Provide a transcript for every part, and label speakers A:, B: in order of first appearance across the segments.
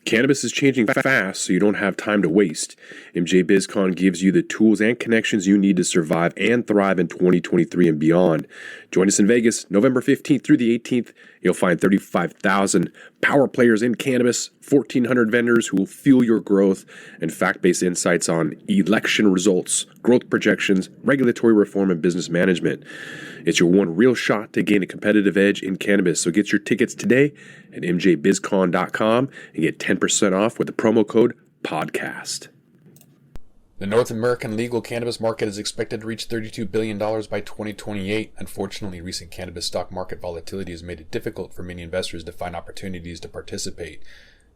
A: Cannabis is changing fast, so you don't have time to waste. MJ BizCon gives you the tools and connections you need to survive and thrive in 2023 and beyond. Join us in Vegas, November 15th through the 18th. You'll find 35,000 power players in cannabis, 1,400 vendors who will fuel your growth, and fact-based insights on election results, growth projections, regulatory reform, and business management. It's your one real shot to gain a competitive edge in cannabis, so get your tickets today at mjbizcon.com and get 10% off with the promo code PODCAST.
B: The North American legal cannabis market is expected to reach $32 billion by 2028. Unfortunately, recent cannabis stock market volatility has made it difficult for many investors to find opportunities to participate.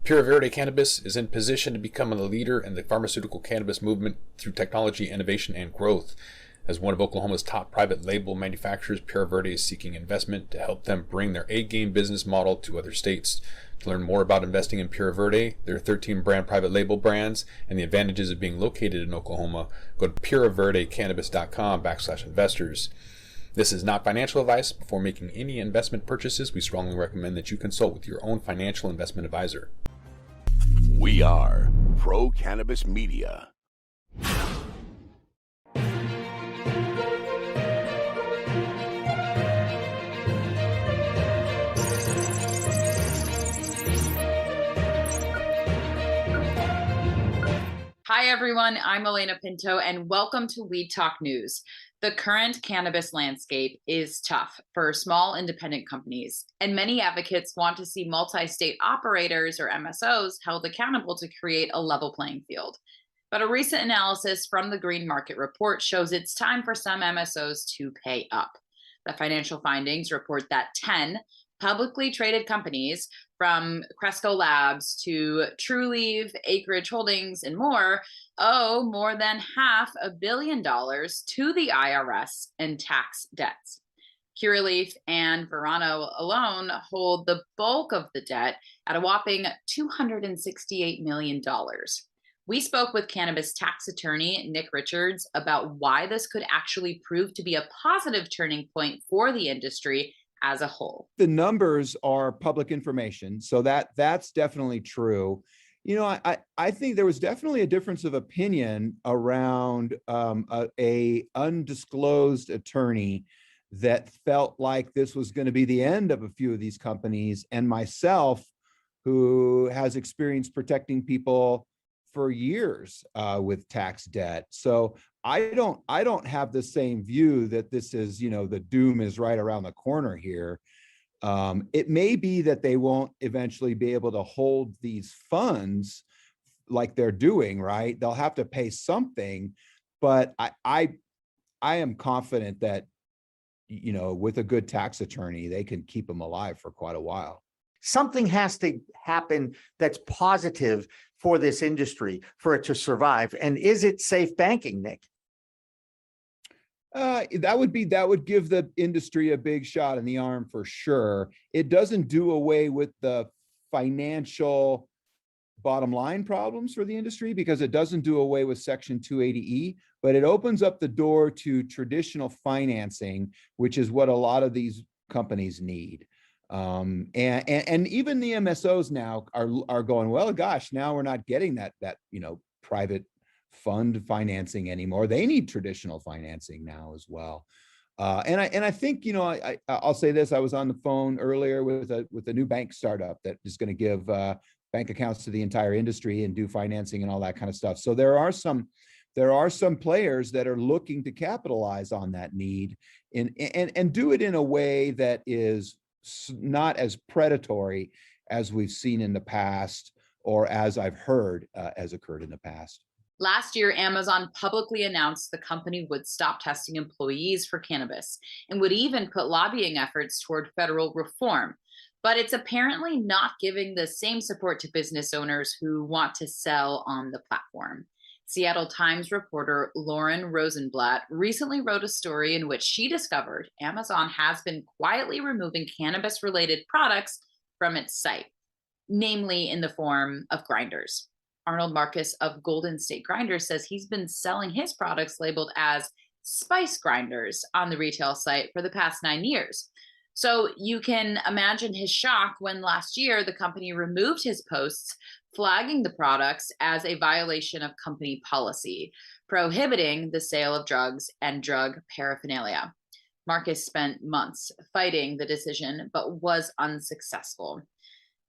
B: Pure Verde Cannabis is in position to become a leader in the pharmaceutical cannabis movement through technology, innovation, and growth. As one of Oklahoma's top private label manufacturers, Pure Verde is seeking investment to help them bring their A-game business model to other states. To learn more about investing in Pure Verde, their 13 brand private label brands, and the advantages of being located in Oklahoma, go to pureverdecannabis.com/investors. This is not financial advice. Before making any investment purchases, we strongly recommend that you consult with your own financial investment advisor.
C: We are Pro Cannabis Media.
D: Hi, everyone. I'm Elena Pinto, and welcome to Weed Talk News. The current cannabis landscape is tough for small independent companies, and many advocates want to see multi-state operators or MSOs held accountable to create a level playing field. But a recent analysis from the Green Market Report shows it's time for some MSOs to pay up. The financial findings report that 10 publicly traded companies, from Cresco Labs to Trulieve, Acreage Holdings, and more, owe more than $500 million to the IRS in tax debts. Curaleaf and Verano alone hold the bulk of the debt at a whopping $268 million. We spoke with cannabis tax attorney Nick Richards about why this could actually prove to be a positive turning point for the industry as a whole.
E: The numbers are public information, so that's definitely true. You know, I think there was definitely a difference of opinion around a undisclosed attorney that felt like this was going to be the end of a few of these companies, and myself, who has experience protecting people for years with tax debt. So I don't have the same view that this is, the doom is right around the corner here. It may be that they won't eventually be able to hold these funds like they're doing, right? They'll have to pay something, but I am confident that, with a good tax attorney, they can keep them alive for quite a while.
F: Something has to happen that's positive for this industry for it to survive. And is it safe banking, Nick?
E: That would give the industry a big shot in the arm for sure. It doesn't do away with the financial bottom line problems for the industry because it doesn't do away with Section 280E, but it opens up the door to traditional financing, which is what a lot of these companies need. And even the MSOs now are going, well, gosh, now we're not getting that private fund financing anymore. They need traditional financing now as well. And I think, I'll say this, I was on the phone earlier with a new bank startup that is going to give bank accounts to the entire industry and do financing and all that kind of stuff. So there are some players that are looking to capitalize on that need and do it in a way that is not as predatory as we've seen in the past, or as I've heard has occurred in the past.
D: Last year, Amazon publicly announced the company would stop testing employees for cannabis and would even put lobbying efforts toward federal reform. But it's apparently not giving the same support to business owners who want to sell on the platform. Seattle Times reporter Lauren Rosenblatt recently wrote a story in which she discovered Amazon has been quietly removing cannabis-related products from its site, namely in the form of grinders. Arnold Marcus of Golden State Grinders says he's been selling his products labeled as spice grinders on the retail site for the past 9 years. So you can imagine his shock when last year the company removed his posts flagging the products as a violation of company policy, prohibiting the sale of drugs and drug paraphernalia. Marcus spent months fighting the decision, but was unsuccessful.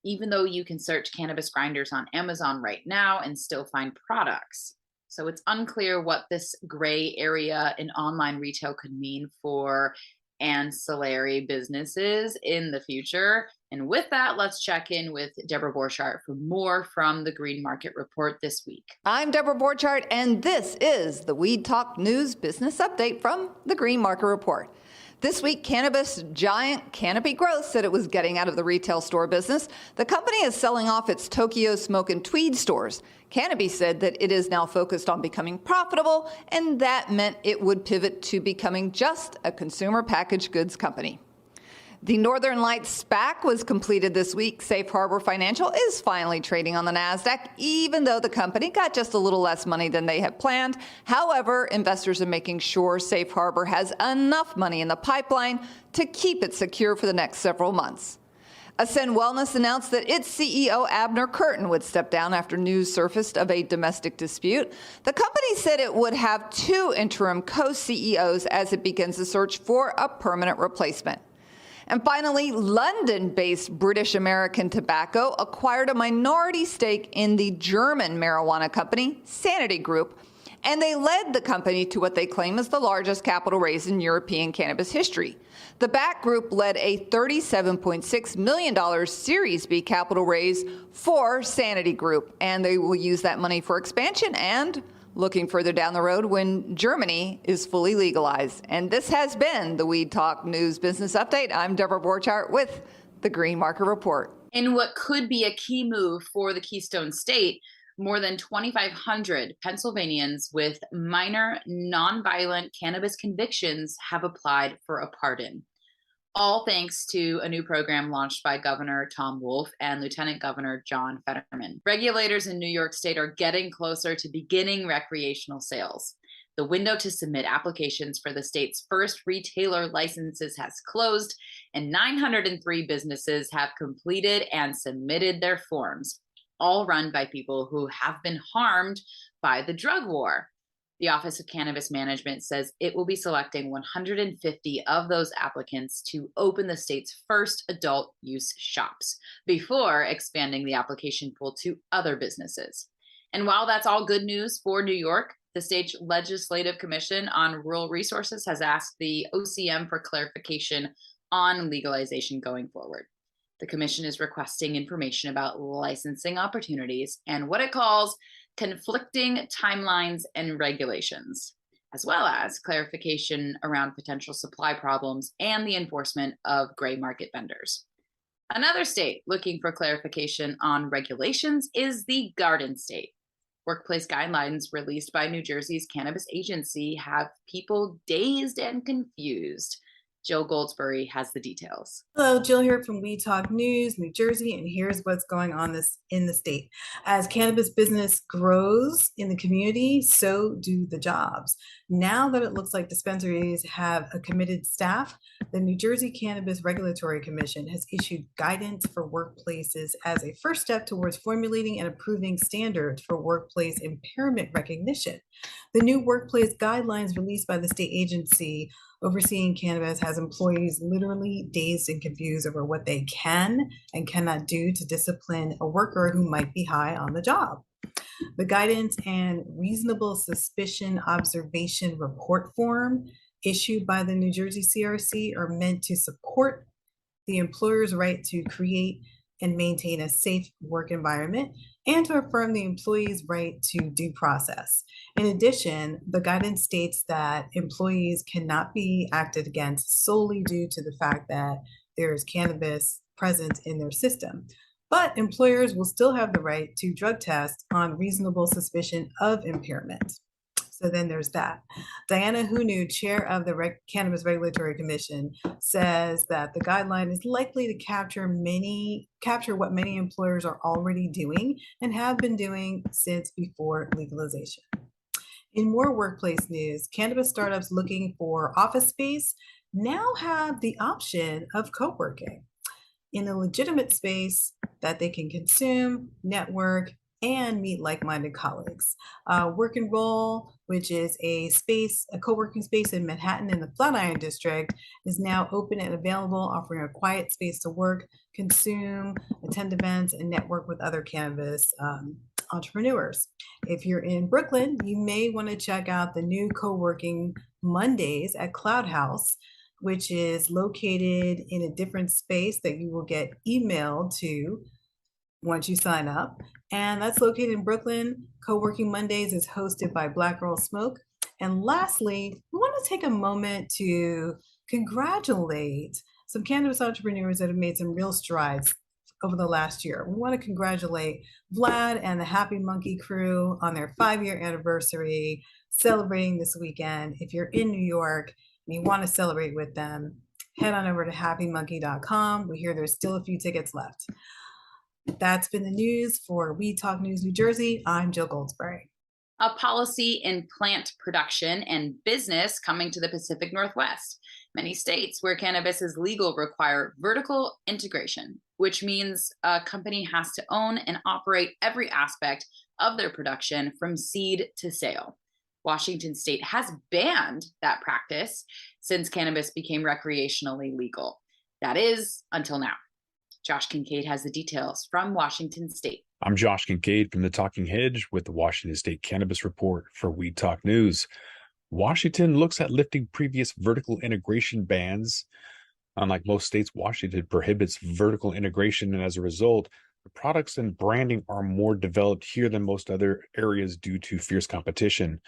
D: Even though you can search cannabis grinders on Amazon right now and still find products. So it's unclear what this gray area in online retail could mean for ancillary businesses in the future. And with that, let's check in with Deborah Borchardt for more from the Green Market Report this week.
G: I'm Deborah Borchardt, and this is the Weed Talk News Business Update from the Green Market Report. This week, cannabis giant Canopy Growth said it was getting out of the retail store business. The company is selling off its Tokyo Smoke and Tweed stores. Canopy said that it is now focused on becoming profitable, and that meant it would pivot to becoming just a consumer packaged goods company. The Northern Lights SPAC was completed this week. Safe Harbor Financial is finally trading on the NASDAQ, even though the company got just a little less money than they had planned. However, investors are making sure Safe Harbor has enough money in the pipeline to keep it secure for the next several months. Ascend Wellness announced that its CEO, Abner Curtin, would step down after news surfaced of a domestic dispute. The company said it would have 2 interim co-CEOs as it begins a search for a permanent replacement. And finally, London-based British American Tobacco acquired a minority stake in the German marijuana company, Sanity Group, and they led the company to what they claim is the largest capital raise in European cannabis history. The BAC Group led a $37.6 million Series B capital raise for Sanity Group, and they will use that money for expansion and looking further down the road when Germany is fully legalized. And this has been the Weed Talk News Business Update. I'm Deborah Borchardt with the Green Market Report.
D: In what could be a key move for the Keystone State, more than 2,500 Pennsylvanians with minor nonviolent cannabis convictions have applied for a pardon. All thanks to a new program launched by Governor Tom Wolf and Lieutenant Governor John Fetterman. Regulators in New York State are getting closer to beginning recreational sales. The window to submit applications for the state's first retailer licenses has closed, and 903 businesses have completed and submitted their forms, all run by people who have been harmed by the drug war. The Office of Cannabis Management says it will be selecting 150 of those applicants to open the state's first adult use shops before expanding the application pool to other businesses. And while that's all good news for New York, the state's Legislative Commission on Rural Resources has asked the OCM for clarification on legalization going forward. The commission is requesting information about licensing opportunities and what it calls conflicting timelines and regulations, as well as clarification around potential supply problems and the enforcement of gray market vendors. Another state looking for clarification on regulations is the Garden State. Workplace guidelines released by New Jersey's cannabis agency have people dazed and confused. Jill Goldsberry has the details.
H: Hello, Jill here from We Talk News, New Jersey, and here's what's going on in the state. As cannabis business grows in the community, so do the jobs. Now that it looks like dispensaries have a committed staff, the New Jersey Cannabis Regulatory Commission has issued guidance for workplaces as a first step towards formulating and approving standards for workplace impairment recognition. The new workplace guidelines released by the state agency overseeing cannabis has employees literally dazed and confused over what they can and cannot do to discipline a worker who might be high on the job. The guidance and reasonable suspicion observation report form issued by the New Jersey CRC are meant to support the employer's right to create and maintain a safe work environment and to affirm the employee's right to due process. In addition, the guidance states that employees cannot be acted against solely due to the fact that there is cannabis present in their system. But employers will still have the right to drug test on reasonable suspicion of impairment. So then there's that. Diana Hunu, chair of the Cannabis Regulatory Commission, says that the guideline is likely to capture what many employers are already doing and have been doing since before legalization. In more workplace news, cannabis startups looking for office space now have the option of co-working in a legitimate space that they can consume, network, and meet like-minded colleagues. Work and Roll, which is a co-working space in Manhattan in the Flatiron District, is now open and available, offering a quiet space to work, consume, attend events, and network with other cannabis entrepreneurs. If you're in Brooklyn, you may want to check out the new co-working Mondays at Cloud House, which is located in a different space that you will get emailed to once you sign up. And that's located in Brooklyn. Co-working Mondays is hosted by Black Girl Smoke. And lastly, we want to take a moment to congratulate some cannabis entrepreneurs that have made some real strides over the last year. We want to congratulate Vlad and the Happy Monkey crew on their 5-year anniversary, celebrating this weekend. If you're in New York and you want to celebrate with them, head on over to happymonkey.com. We hear there's still a few tickets left. That's been the news for Weed Talk News New Jersey. I'm Jill Goldsberry.
D: A policy in plant production and business coming to the Pacific Northwest. Many states where cannabis is legal require vertical integration, which means a company has to own and operate every aspect of their production from seed to sale. Washington state has banned that practice since cannabis became recreationally legal. That is, until now. Josh Kincaid has the details from Washington State.
B: I'm Josh Kincaid from the Talking Hedge with the Washington State Cannabis Report for Weed Talk News. Washington looks at lifting previous vertical integration bans. Unlike most states, Washington prohibits vertical integration, and as a result, the products and branding are more developed here than most other areas due to fierce competition.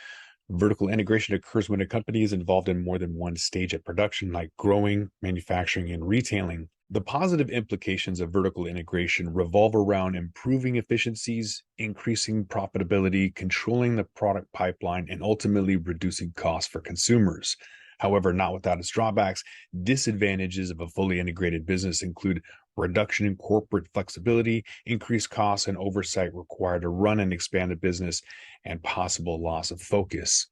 B: Vertical integration occurs when a company is involved in more than one stage of production, like growing, manufacturing, and retailing. The positive implications of vertical integration revolve around improving efficiencies, increasing profitability, controlling the product pipeline, and ultimately reducing costs for consumers. However, not without its drawbacks. Disadvantages of a fully integrated business include reduction in corporate flexibility, increased costs and oversight required to run and expand a business, and possible loss of focus.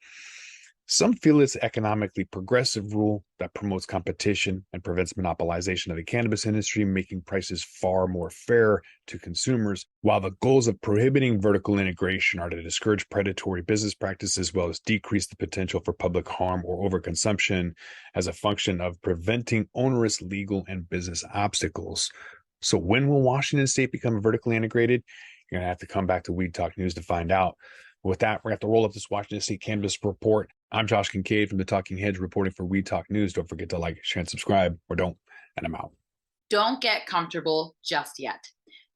B: Some feel it's an economically progressive rule that promotes competition and prevents monopolization of the cannabis industry, making prices far more fair to consumers, while the goals of prohibiting vertical integration are to discourage predatory business practices as well as decrease the potential for public harm or overconsumption as a function of preventing onerous legal and business obstacles. So when will Washington State become vertically integrated? You're going to have to come back to Weed Talk News to find out. With that, we're going to have to roll up this Washington State Cannabis Report. I'm Josh Kincaid from the Talking Hedge reporting for Weed Talk News. Don't forget to like, share, and subscribe, or don't, and I'm out.
D: Don't get comfortable just yet.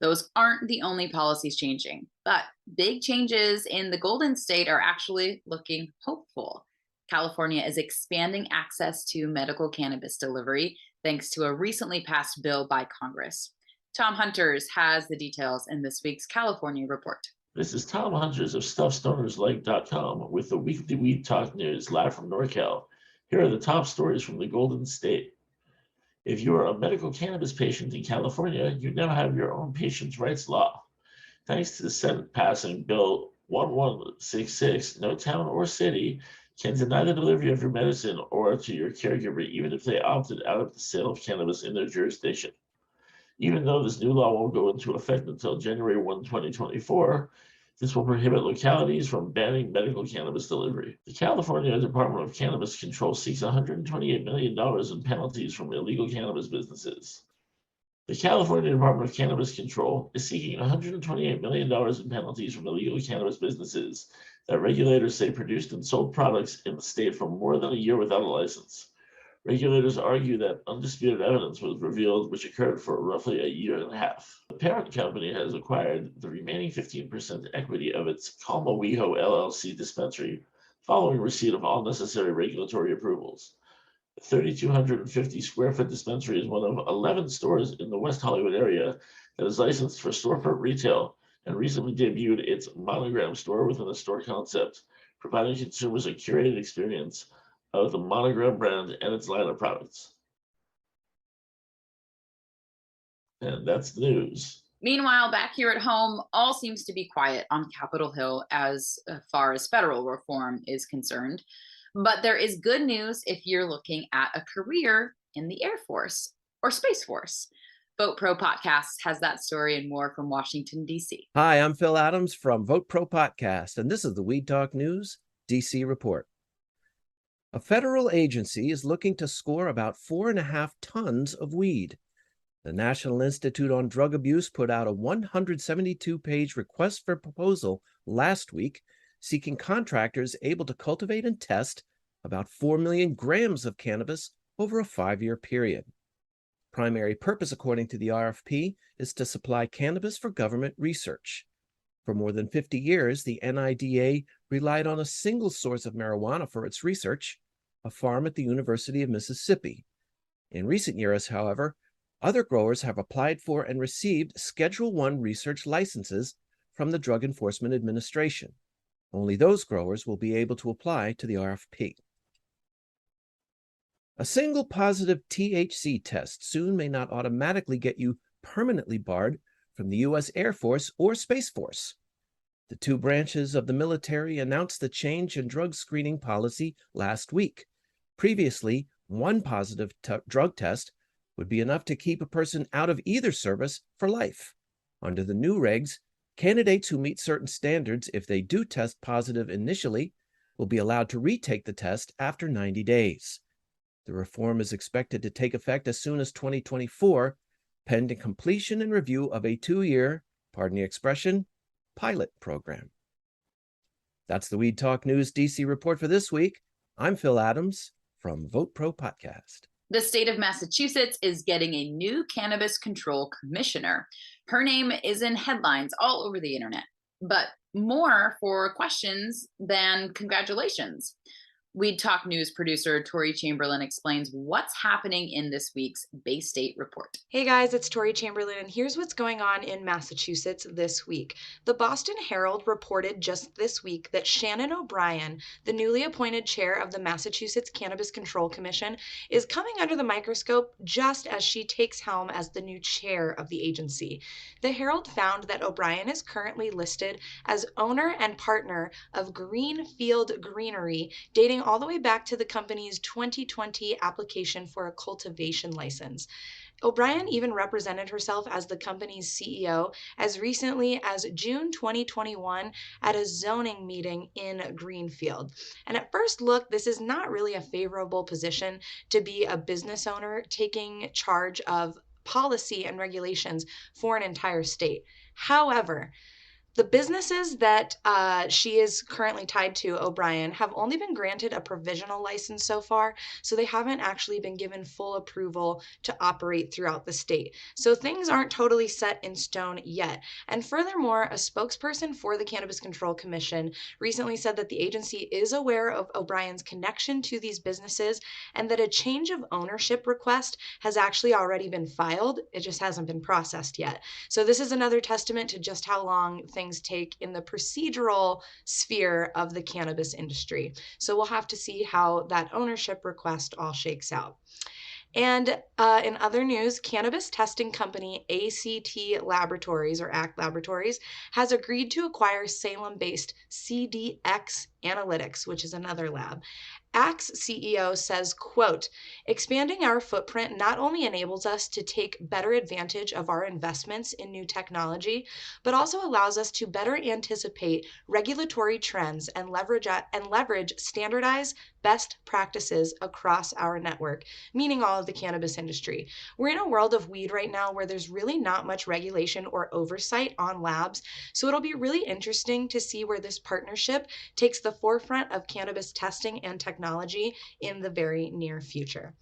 D: Those aren't the only policies changing, but big changes in the Golden State are actually looking hopeful. California is expanding access to medical cannabis delivery thanks to a recently passed bill by Congress. Tom Hunters has the details in this week's California report.
I: This is Tom Hunters of StuffStonersLike.com with the weekly Weed Talk News live from NorCal. Here are the top stories from the Golden State. If you are a medical cannabis patient in California, you now have your own patient's rights law. Thanks to the Senate passing Bill 1166, no town or city can deny the delivery of your medicine or to your caregiver, even if they opted out of the sale of cannabis in their jurisdiction. Even though this new law won't go into effect until January 1, 2024, this will prohibit localities from banning medical cannabis delivery. The California Department of Cannabis Control seeks $128 million in penalties from illegal cannabis businesses. The California Department of Cannabis Control is seeking $128 million in penalties from illegal cannabis businesses that regulators say produced and sold products in the state for more than a year without a license. Regulators argue that undisputed evidence was revealed, which occurred for roughly a year and a half. The parent company has acquired the remaining 15% equity of its Calma WeHo LLC dispensary following receipt of all necessary regulatory approvals. The 3,250 square foot dispensary is one of 11 stores in the West Hollywood area that is licensed for storefront retail and recently debuted its Monogram store within a store concept, providing consumers a curated experience of the Monogram brand and its line of products. And that's the news.
D: Meanwhile, back here at home, all seems to be quiet on Capitol Hill as far as federal reform is concerned. But there is good news if you're looking at a career in the Air Force or Space Force. Vote Pro Podcast has that story and more from Washington, D.C.
J: Hi, I'm Phil Adams from Vote Pro Podcast, and this is the Weed Talk News DC report. A federal agency is looking to score about 4.5 tons of weed. The National Institute on Drug Abuse put out a 172-page request for proposal last week, seeking contractors able to cultivate and test about 4 million grams of cannabis over a 5-year period. Primary purpose, according to the RFP, is to supply cannabis for government research. For more than 50 years, the NIDA relied on a single source of marijuana for its research, a farm at the University of Mississippi. In recent years, however, other growers have applied for and received Schedule I research licenses from the Drug Enforcement Administration. Only those growers will be able to apply to the RFP. A single positive THC test soon may not automatically get you permanently barred from the U.S. Air Force or Space Force. The two branches of the military announced the change in drug screening policy last week. Previously, one positive drug test would be enough to keep a person out of either service for life. Under the new regs, candidates who meet certain standards, if they do test positive initially, will be allowed to retake the test after 90 days. The reform is expected to take effect as soon as 2024, pending completion and review of a 2-year, pardon the expression, pilot program. That's the Weed Talk News DC report for this week. I'm Phil Adams from Vote Pro Podcast.
D: The state of Massachusetts is getting a new cannabis control commissioner. Her name is in headlines all over the internet, but more for questions than congratulations. Weed Talk News producer Tori Chamberlain explains what's happening in this week's Bay State Report.
K: Hey guys, it's Tori Chamberlain, and here's what's going on in Massachusetts this week. The Boston Herald reported just this week that Shannon O'Brien, the newly appointed chair of the Massachusetts Cannabis Control Commission, is coming under the microscope just as she takes helm as the new chair of the agency. The Herald found that O'Brien is currently listed as owner and partner of Greenfield Greenery, dating all the way back to the company's 2020 application for a cultivation license. O'Brien even represented herself as the company's CEO as recently as June 2021 at a zoning meeting in Greenfield. And at first look, this is not really a favorable position to be a business owner taking charge of policy and regulations for an entire state. However, the businesses that she is currently tied to, O'Brien, have only been granted a provisional license so far, so they haven't actually been given full approval to operate throughout the state. So things aren't totally set in stone yet. And furthermore, a spokesperson for the Cannabis Control Commission recently said that the agency is aware of O'Brien's connection to these businesses and that a change of ownership request has actually already been filed. It just hasn't been processed yet. So this is another testament to just how long things take in the procedural sphere of the cannabis industry. So we'll have to see how that ownership request all shakes out. And in other news, cannabis testing company ACT Laboratories, or ACT Laboratories, has agreed to acquire Salem-based CDX Analytics, which is another lab. ACT's CEO says, quote, expanding our footprint not only enables us to take better advantage of our investments in new technology, but also allows us to better anticipate regulatory trends and leverage standardized best practices across our network, meaning all of the cannabis industry. We're in a world of weed right now where there's really not much regulation or oversight on labs, so it'll be really interesting to see where this partnership takes the forefront of cannabis testing and technology in the very near future.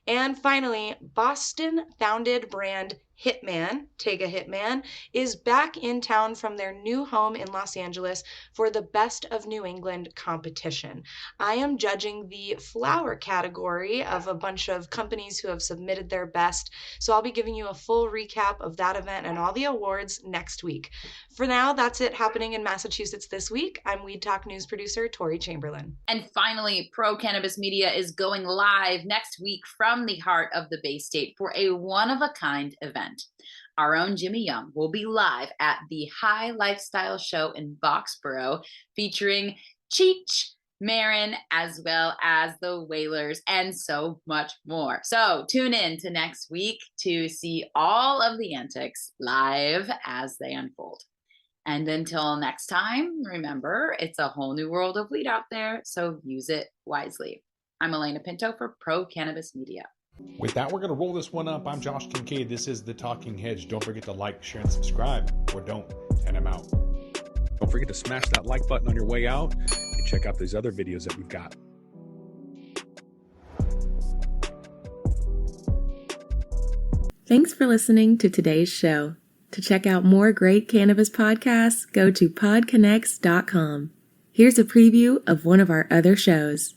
K: And finally, Boston-founded brand Hitman, Tega Hitman, is back in town from their new home in Los Angeles for the Best of New England competition. I am judging the flower category of a bunch of companies who have submitted their best, so I'll be giving you a full recap of that event and all the awards next week. For now, that's it happening in Massachusetts this week. I'm Weed Talk News producer Tori Chamberlain.
D: And finally, Pro Cannabis Media is going live next week from the heart of the Bay State for a one-of-a-kind event. Our own Jimmy Young will be live at the High Lifestyle Show in Boxborough featuring Cheech, Marin, as well as the Whalers, and so much more. So tune in to next week to see all of the antics live as they unfold. And until next time, remember, it's a whole new world of weed out there, so use it wisely. I'm Elena Pinto for Pro Cannabis Media.
B: With that, we're going to roll this one up. I'm Josh Kincaid. This is The Talking Hedge. Don't forget to like, share, and subscribe, or don't, and I'm out. Don't forget to smash that like button on your way out and check out these other videos that we've got.
L: Thanks for listening to today's show. To check out more great cannabis podcasts, go to podconnects.com. Here's a preview of one of our other shows.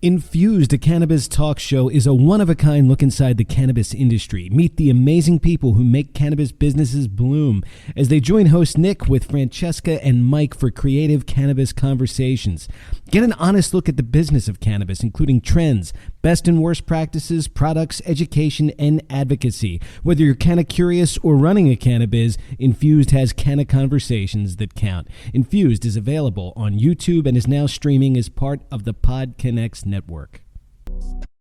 M: Infused, a cannabis talk show, is a one-of-a-kind look inside the cannabis industry. Meet the amazing people who make cannabis businesses bloom as they join host Nick with Francesca and Mike for creative cannabis conversations. Get an honest look at the business of cannabis, including trends, best and worst practices, products, education, and advocacy. Whether you're canna curious or running a cannabis, Infused has canna conversations that count. Infused is available on YouTube and is now streaming as part of the PodConnects network.